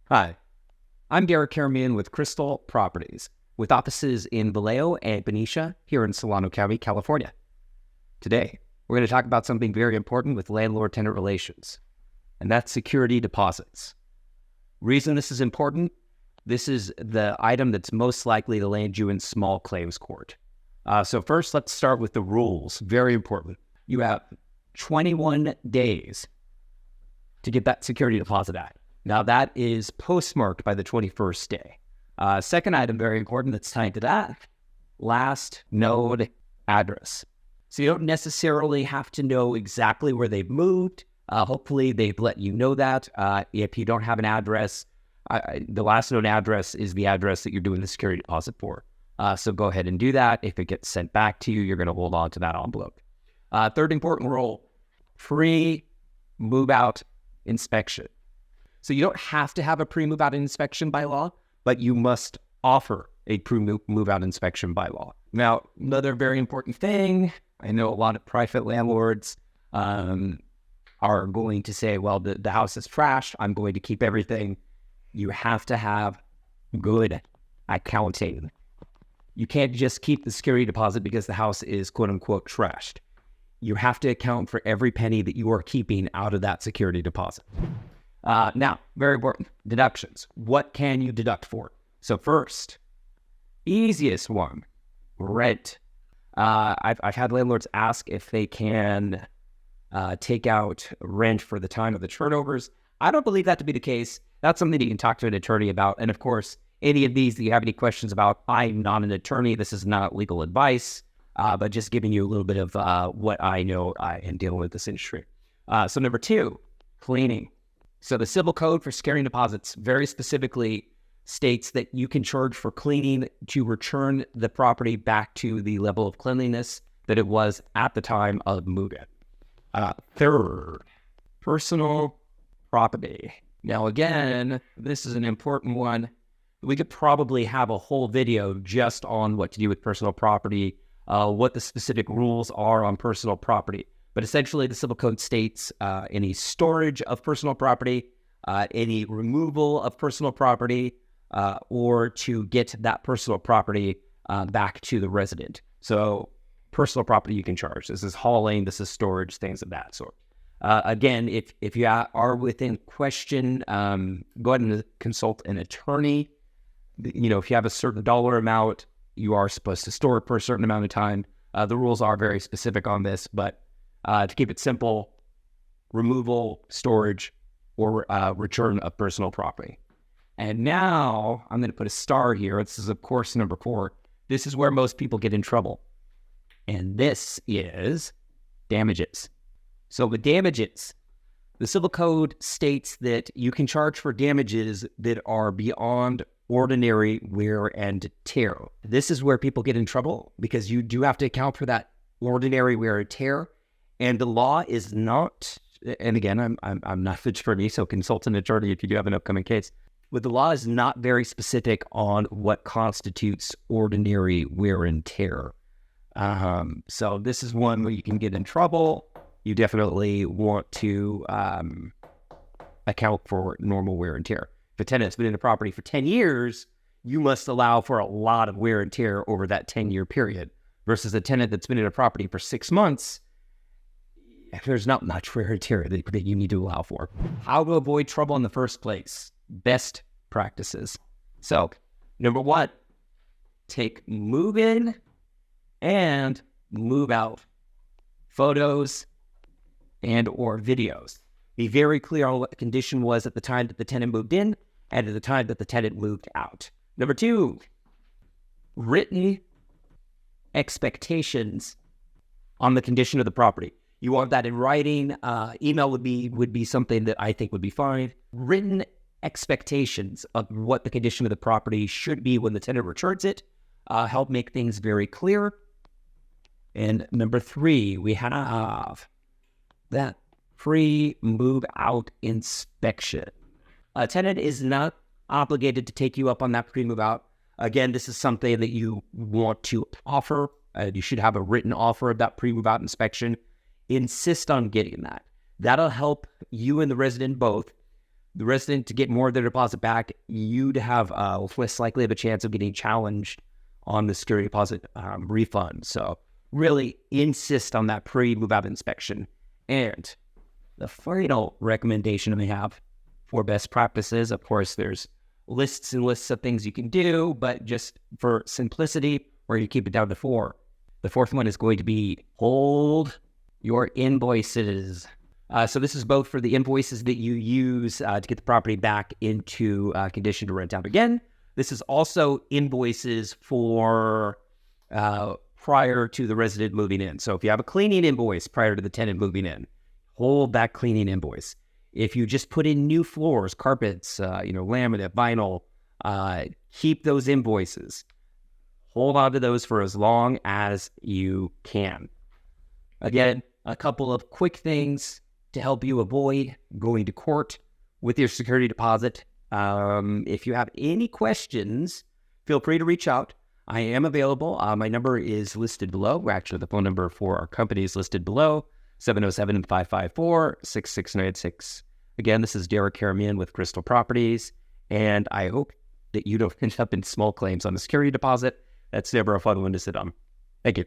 Hi, I'm Garrett Karamian with Krystle Properties, with offices in Vallejo and Benicia here in Solano County, California. Today, we're going to talk about something very important with landlord-tenant relations, and that's security deposits. Reason this is important, this is the item that's most likely to land you in small claims court. So first, let's start with the rules. Very important. You have 21 days to get that security deposit out. Now, that is postmarked by the 21st day. Second item, very important, that's tied to that, last known address. So you don't necessarily have to know exactly where they've moved. Hopefully, they've let you know that. If you don't have an address, the last known address is the address that you're doing the security deposit for. So go ahead and do that. If it gets sent back to you, you're going to hold on to that envelope. Third important rule, free move-out inspection. So you don't have to have a pre-move-out inspection by law, but you must offer a pre-move-out inspection by law. Now, another very important thing, I know a lot of private landlords are going to say, well, the house is trashed, I'm going to keep everything. You have to have good accounting. You can't just keep the security deposit because the house is quote-unquote trashed. You have to account for every penny that you are keeping out of that security deposit. Now, very important, deductions. What can you deduct for? So first, easiest one, rent. I've had landlords ask if they can take out rent for the time of the turnovers. I don't believe that to be the case. That's something that you can talk to an attorney about. And of course, any of these that you have any questions about, I'm not an attorney. This is not legal advice, but just giving you a little bit of what I know in dealing with this industry. So number two, cleaning. So the civil code for securing deposits very specifically states that you can charge for cleaning to return the property back to the level of cleanliness that it was at the time of move-in. Third, personal property. Now again, this is an important one. We could probably have a whole video just on what to do with personal property, what the specific rules are on personal property. But essentially, the civil code states any storage of personal property, any removal of personal property, or to get that personal property back to the resident. So personal property you can charge. This is hauling, this is storage, things of that sort. Again, if you are within question, go ahead and consult an attorney. You know, if you have a certain dollar amount, you are supposed to store it for a certain amount of time. The rules are very specific on this, but to keep it simple, removal, storage, or return of personal property. And now I'm going to put a star here. This is, of course, number 4. This is where most people get in trouble. And this is damages. So with damages, the civil code states that you can charge for damages that are beyond ordinary wear and tear. This is where people get in trouble because you do have to account for that ordinary wear and tear. And the law is not, and again, I'm not fit for me, so consult an attorney if you do have an upcoming case. But the law is not very specific on what constitutes ordinary wear and tear. So this is one where you can get in trouble. You definitely want to account for normal wear and tear. If a tenant's been in a property for 10 years, you must allow for a lot of wear and tear over that 10-year period. Versus a tenant that's been in a property for 6 months, there's not much wear and tear that you need to allow for. How to avoid trouble in the first place. Best practices. So, number 1, take move-in and move-out photos and or videos. Be very clear on what the condition was at the time that the tenant moved in and at the time that the tenant moved out. Number 2, written expectations on the condition of the property. You want that in writing. Email would be something that I think would be fine. Written expectations of what the condition of the property should be when the tenant returns it help make things very clear. And number 3, we have that pre-move out inspection. A tenant is not obligated to take you up on that pre-move out. Again, this is something that you want to offer. You should have a written offer of that pre-move out inspection. Insist on getting that. That'll help you and the resident both the resident to get more of their deposit back, you'd have less likely of a chance of getting challenged on the security deposit refund. So really insist on that pre-move out inspection. And the final recommendation I have for best practices, of course, there's lists and lists of things you can do, but just for simplicity, where you keep it down to 4. The fourth one is going to be hold your invoices. So this is both for the invoices that you use to get the property back into condition to rent out again. This is also invoices for prior to the resident moving in. So if you have a cleaning invoice prior to the tenant moving in, hold that cleaning invoice. If you just put in new floors, carpets, laminate, vinyl, keep those invoices. Hold on to those for as long as you can. Again, a couple of quick things to help you avoid going to court with your security deposit. If you have any questions, feel free to reach out. I am available. My number is listed below. Actually, the phone number for our company is listed below, 707-554-6696. Again, this is Derek Karamian with Krystle Properties, and I hope that you don't end up in small claims on the security deposit. That's never a fun one to sit on. Thank you.